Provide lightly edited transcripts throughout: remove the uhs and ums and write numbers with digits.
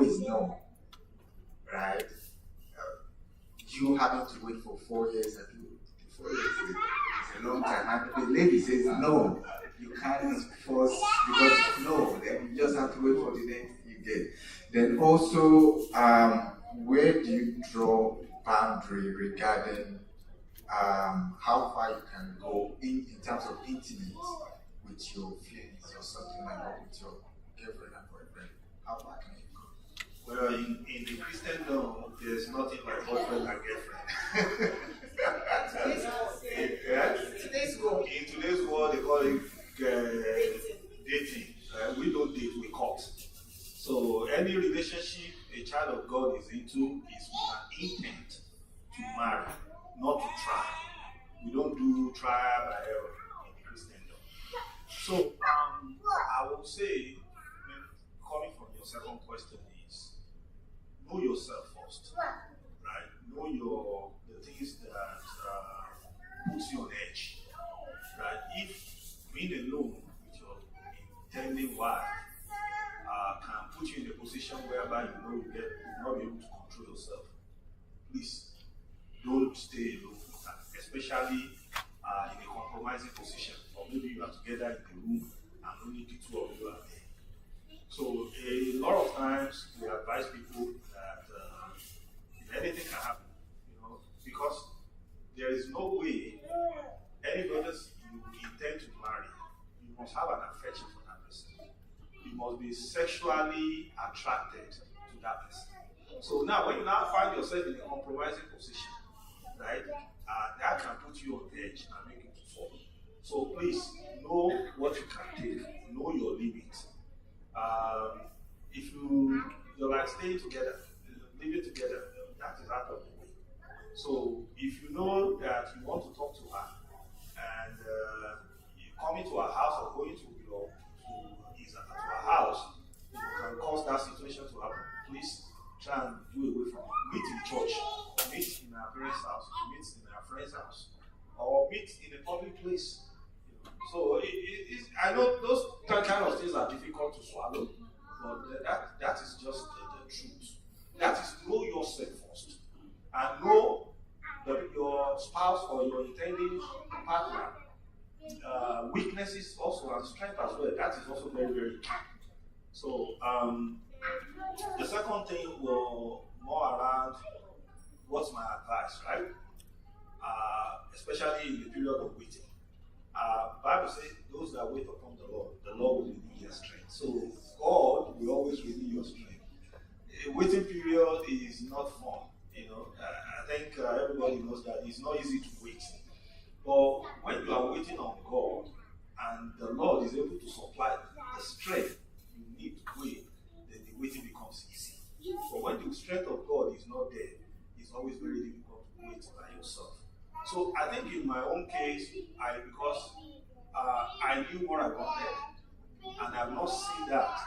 no is no, right? You having to wait for 4 years, I think 4 years is a long time. And the lady says no, you can't force because no, then you just have to wait for the next you get. Then also, where do you draw boundary regarding how far you can go in terms of intimate with your feelings or something like that with your girlfriend and boyfriend? How far can you go? Well, in the Christendom, there's nothing like boyfriend and girlfriend. In today's world, they call it dating. We don't date, we court. So any relationship a child of God is into is with an intent to marry, not to try. We don't do trial by error in Christendom. So I will say, coming from your second question is, know yourself first, right? Know the things that puts you on edge, right? If being alone with your intending wife can put you in a position whereby you know you will not be able to control yourself, please don't stay alone, especially in a compromising position, or maybe you are together in the room and only the two of you are there. So a lot of times we advise people that anything can happen, because there is no way anybody you intend to marry, you must have an affection for that person. You must be sexually attracted to that person. So now, when you now find yourself in a compromising position, right, that can put you on edge and make you to fall. So please, know what you can take, know your limits. If you're like staying together, living together, that is out of the way. So if you know that you want to talk to her and you coming to her house or going to her house, you can cause that situation to happen. Please try and do away from it. Meet in church, meet in our parents' house, meet in our friend's house, or meet in a public place. So I know those kind of things are difficult to swallow, but that is just the truth. That is, know yourself first, and know your spouse or your intending partner weaknesses also and strength as well. That is also very, very key. So the second thing will more around what's my advice, right? Especially in the period of waiting. Bible says those that wait upon the Lord will renew their strength. So God will always renew your strength. A waiting period is not fun. I think everybody knows that it's not easy to wait. But when you are waiting on God and the Lord is able to supply the strength you need to wait, then the waiting becomes easy. But when the strength of God is not there, it's always very difficult to wait by yourself. So I think in my own case, because I knew what I wanted, and I have not seen that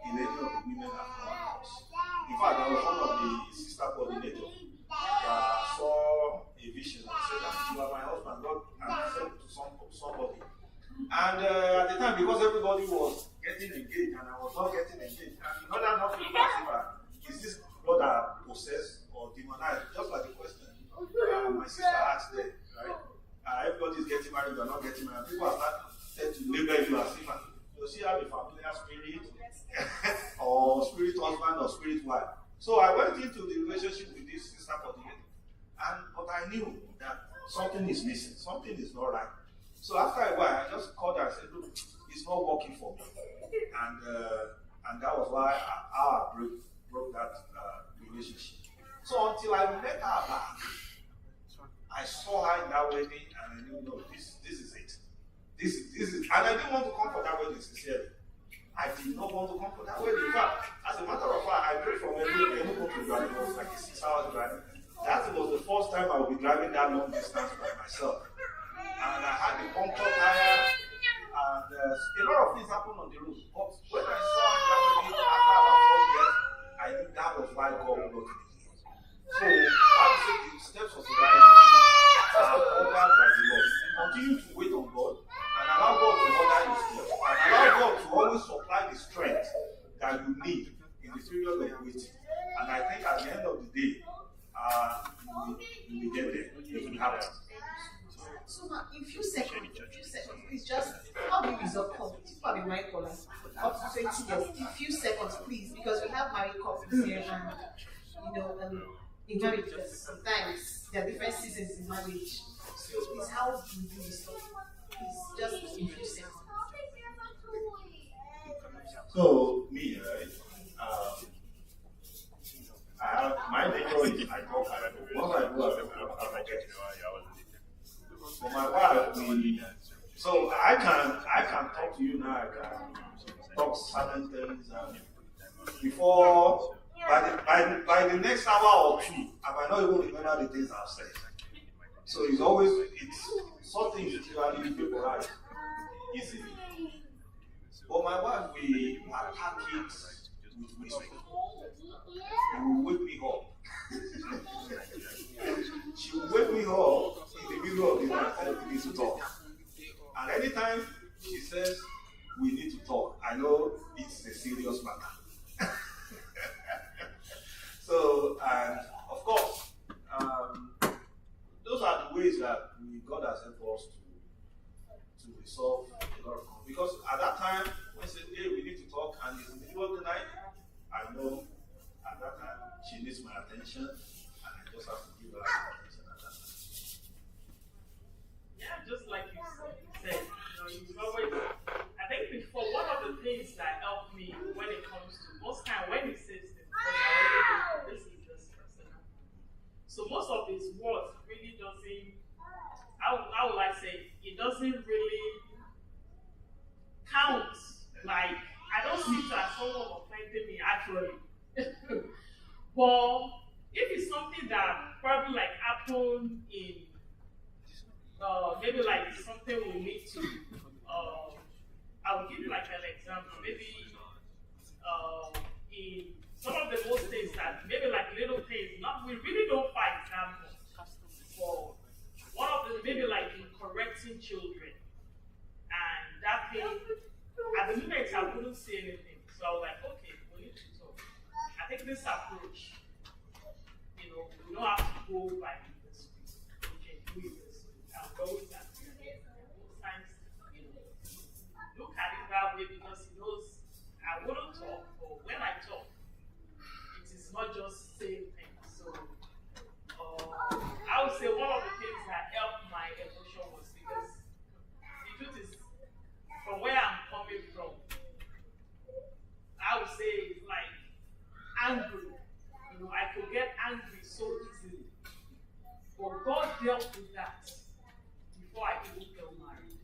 in any of the women I've come across. In fact, I was one of the sister coordinators that saw a vision and said that you are my husband, God, and I said to somebody. And at the time, because everybody was getting engaged and I was not getting engaged, and in order not to consider, is this brother possessed or demonized? Just like the question my sister asked there, right? Everybody is getting married, but not getting married. People are starting to label you as if you see have a familiar spirit or spirit husband or spirit wife. So I went into the relationship with this sister coordinator, but I knew that something is missing, something is not right. So after a while, I just called her and said, look, it's not working for me. And that was why I broke that relationship. So until I met her back, I saw her in that wedding and I knew, no, this is it. This is, and I didn't want to come for that wedding sincerely. I did not want to come for that wedding. In fact, as a matter of fact, I prayed from every to drive. It was like a 6 hours drive. That was the first time I would be driving that long distance by myself. And I had the puncture tire, and a lot of things happened on the road. But when I saw her after about 4 years, I knew that was why God brought me here. So I would say the steps of the right are ordered by the Lord. Continue to wait on God and allow God to order your steps, and allow God to always supply the strength that you need in the period of waiting. And I think at the end of the day, we get there. It will happen. So now, in few seconds, please just how big is your cup? It's probably married for like up to 20 years. In few seconds, please, because we have married couples here, and in marriage, sometimes there are different seasons in marriage. So please, how do you do this? Please, just in few seconds. So me, right? My nature is I talk. Once I do, I forget. For my wife, so I can talk to you now. I can talk certain things, and before by the next hour or two, I might not even remember the things I've said. So it's something usually vaporize easily. But my wife, we attack it with whisper. She will wake me up. She will wake me up in the middle of the night and we need to talk. And anytime she says we need to talk, I know it's a serious matter. So, and of course, those are the ways that God has helped us to resolve a lot of conflict. Because at that time, when she said, hey, we need to talk, and it's in the middle of the night, I know at that time she needs my attention, and I just have to give her attention at that time. Yeah, just like you said, you always, I think before, one of the things that helped me when it comes to, most time when he says things, this is just personal. So most of his words really doesn't, how would I say, it doesn't really count. Like, I don't see it as someone offending me, actually. But if it's something that probably like happened in, maybe like something we need to, I'll give you like an example. Maybe in some of the most things that, maybe like little things, we really don't fight that much. For one of the, maybe like in correcting children. And that thing, at the moment I wouldn't say anything. So I was like, okay, we need to talk. I think this approach, we don't have to go by this way. We can do it this way. I'll go with that. Sometimes, look at it that way because he knows I wouldn't talk, but when I talk, it is not just saying things. So I would say one of the things that helped my emotion was because the truth is, from where I'm coming from, I would say it's like angry. I could get angry so easily. But God dealt with that before I even got married.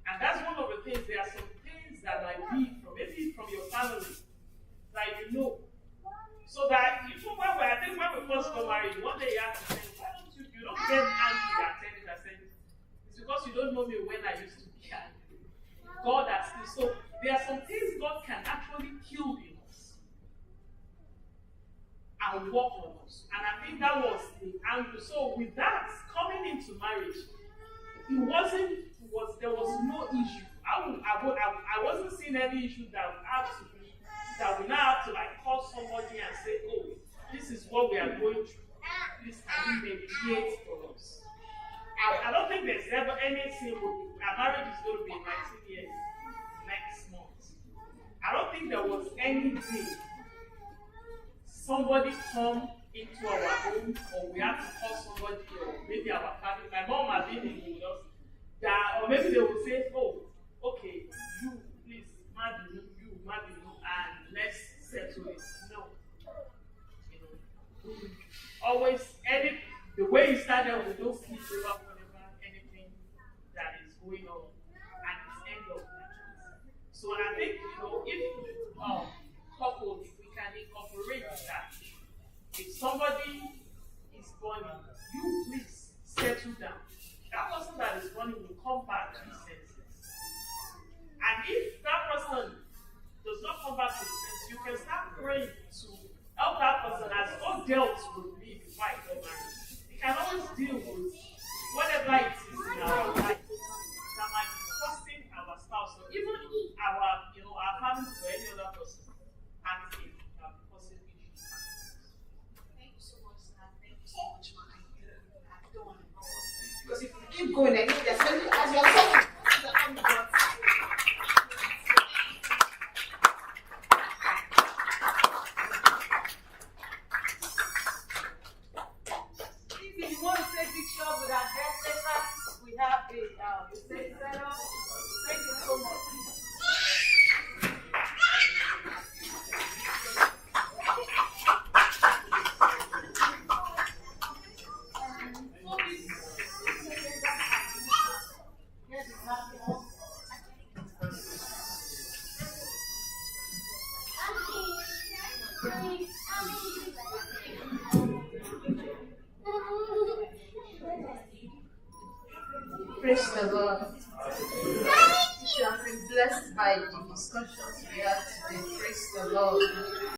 And that's one of the things, there are some things that I read from, maybe from your family, that so that even when I think when we first got married, one day you have to say, why don't you don't get angry at anything I said. It's because you don't know me when I used to be angry. God has still. So there are some things God can actually kill in us and work on us. And I think that was the angle. So with that, coming into marriage, there was no issue. I wasn't seeing any issue that we now have to like call somebody and say, oh, this is what we are going through. This can be mediate for us. I don't think there's ever anything. Our marriage is going to be 19 years next month. I don't think there was any day somebody come into our home or we have to call somebody or maybe our family. My mom has been with us. Or maybe they will say, oh, okay, you please marry and let's settle it. No. Always the way it started, we don't sleep over whatever anything that is going on and it's end of that. So I think if couples, we can incorporate that. If somebody is burning, you please settle down. That person that is running will come back to his senses. And if that person does not come back to his senses, you can start praying to help that person as God dealt with me before I got married. He can always deal with whatever it is in our life that might be costing our spouse or even our family or any other person. And the Lord.